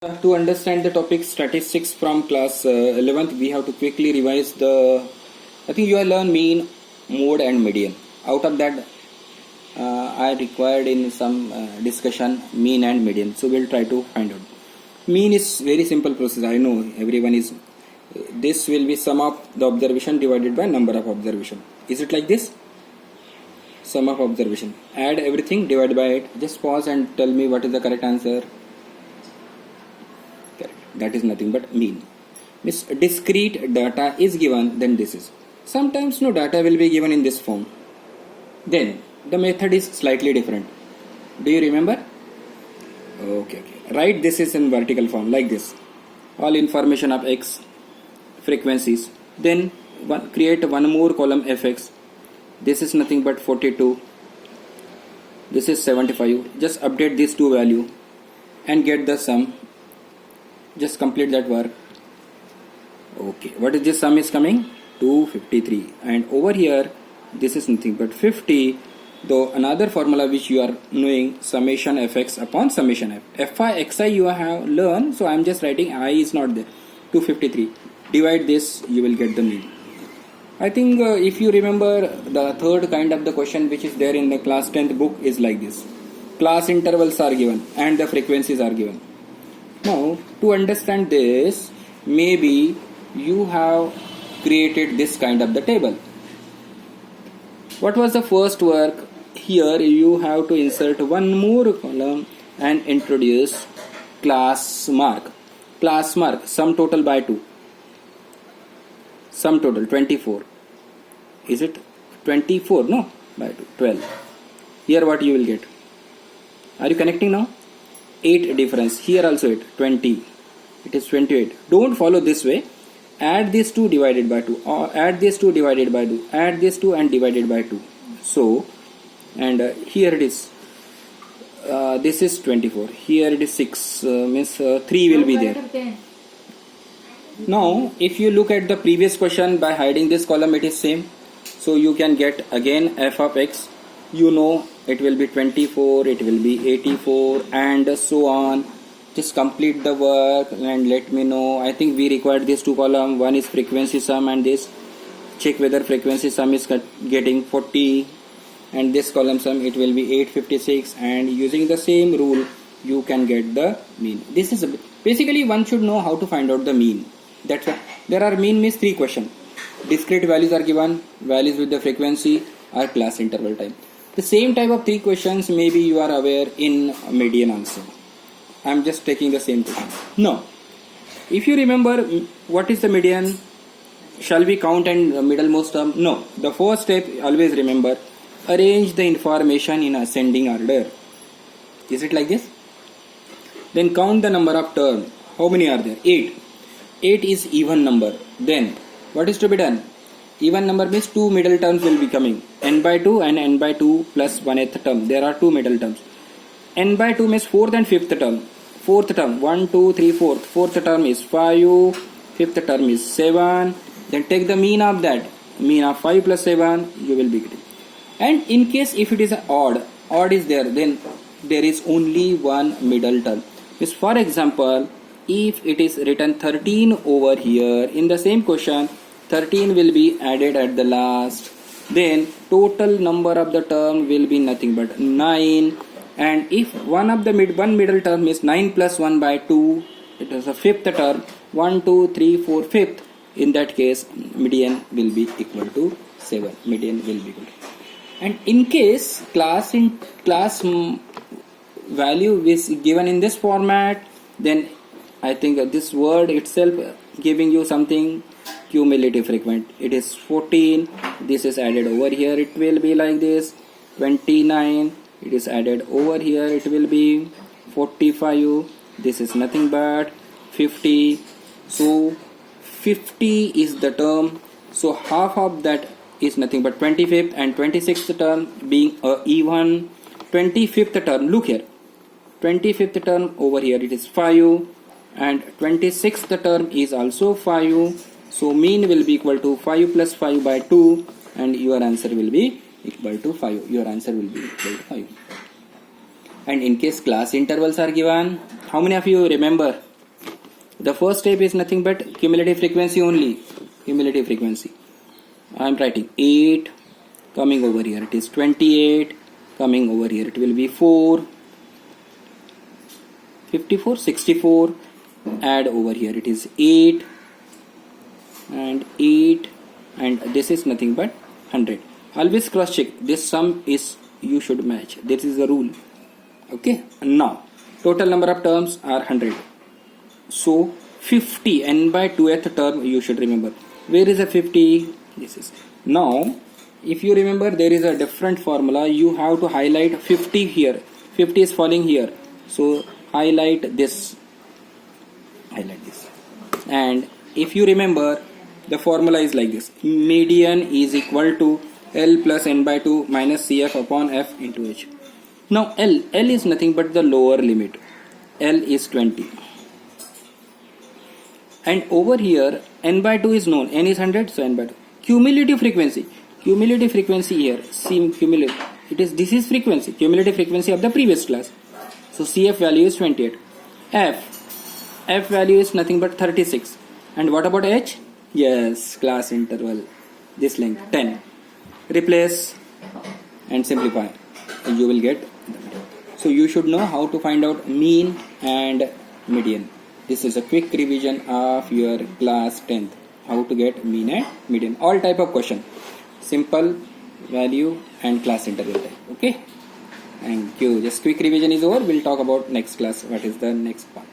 To understand the topic statistics from class 11th, we have to quickly revise I think you have learned mean, mode and median. Out of that, I required in some discussion mean and median. So we'll try to find out. Mean is very simple process. I know everyone is. This will be sum of the observation divided by number of observation. Is it like this? Sum of observation. Add everything, divide by it. Just pause and tell me what is the correct answer. That is nothing but mean. Means discrete data is given, then this is. Sometimes no data will be given in this form. Then the method is slightly different. Do you remember? Okay. Write this is in vertical form like this. All information of x, frequencies. Then create one more column fx. This is nothing but 42. This is 75. Just update these two value and get the sum. Just complete that work. Okay, what is this sum is coming? 253. And over here, this is nothing but 50. Though another formula which you are knowing, summation fx upon summation f. Fi xi you have learned, so I am just writing I is not there. 253. Divide this, you will get the mean. I think if you remember, the third kind of the question which is there in the class 10th book is like this. Class intervals are given and the frequencies are given. Now, to understand this, maybe you have created this kind of the table. What was the first work? Here you have to insert one more column and introduce class mark. Class mark, sum total by 2. Sum total 24. Is it 24? No, by 2, 12. Here what you will get? Are you connecting now? 8 difference. Here also 8. 20. It is 28. Don't follow this way. Add this 2 divided by 2. Or add this 2 divided by 2. Add this 2 and divided by 2. So, and here it is. This is 24. Here it is 6. Means 3 will be there. Now, if you look at the previous question, by hiding this column, it is same. So, you can get again f of x. You know it will be 24, it will be 84 and so on. Just complete the work and let me know. I think we required these two columns. One is frequency sum and this. Check whether frequency sum is getting 40 and this column sum it will be 856, and using the same rule you can get the mean. This is basically one should know how to find out the mean. That's why there are mean means 3 questions. Discrete values are given, values with the frequency or class interval time. The same type of 3 questions maybe you are aware in median also. I am just taking the same question. No. If you remember what is the median, shall we count and middlemost term? No. The first step always remember, arrange the information in ascending order. Is it like this? Then count the number of terms. How many are there? 8. 8 is even number. Then what is to be done? Even number means 2 middle terms will be coming. N by 2 and n by 2 plus 1/8 term. There are 2 middle terms. N by 2 means 4th and 5th term. 4th term 1, 2, 3, 4th. 4th term is 5. 5th term is 7. Then take the mean of that. Mean of 5 plus 7 you will be getting. And in case if it is odd is there, then there is only one middle term. Means for example, if it is written 13 over here in the same question, 13 will be added at the last. Then total number of the term will be nothing but 9. And if one middle term is 9 plus 1 by 2, it is a 5th term. 1, 2, 3, 4, 5th. In that case, median will be equal to 7. Median will be equal to. And in case class value is given in this format, then I think this word itself giving you something cumulative frequent. It is 14. This is added over here. It will be like this. 29. It is added over here. It will be 45. This is nothing but 50. So 50 is the term. So half of that is nothing but 25th and 26th term being even. 25th term. Look here. 25th term over here. It is 5. And 26th term is also 5. So mean will be equal to 5 plus 5 by 2 and your answer will be equal to 5. Your answer will be equal to 5. And in case class intervals are given, how many of you remember The first step is nothing but cumulative frequency only. Cumulative frequency. I am writing 8 coming over here. It is 28 coming over here. It will be 4, 54, 64. Add over here. It is 8 and 8 and this is nothing but 100. Always cross check. This sum is you should match. This is the rule. Okay. Now total number of terms are 100. So 50 n by 2th term you should remember. Where is a 50? This is. Now if you remember there is a different formula. You have to highlight 50 here. 50 is falling here. So highlight this. Highlight this. And if you remember the formula is like this. Median is equal to L plus n by 2 minus CF upon F into H. Now L is nothing but the lower limit. L is 20. And over here n by 2 is known. N is 100, so n by 2. Cumulative frequency. Cumulative frequency here. See cumulative. This is frequency. Cumulative frequency of the previous class. So CF value is 28. F value is nothing but 36. And what about H? Yes, class interval. This length 10. Replace and simplify. You will get. So you should know how to find out mean and median. This is a quick revision of your class 10th. How to get mean and median. All type of question. Simple, value and class interval type. Okay. Thank you. Just quick revision is over. We'll talk about next class. What is the next part?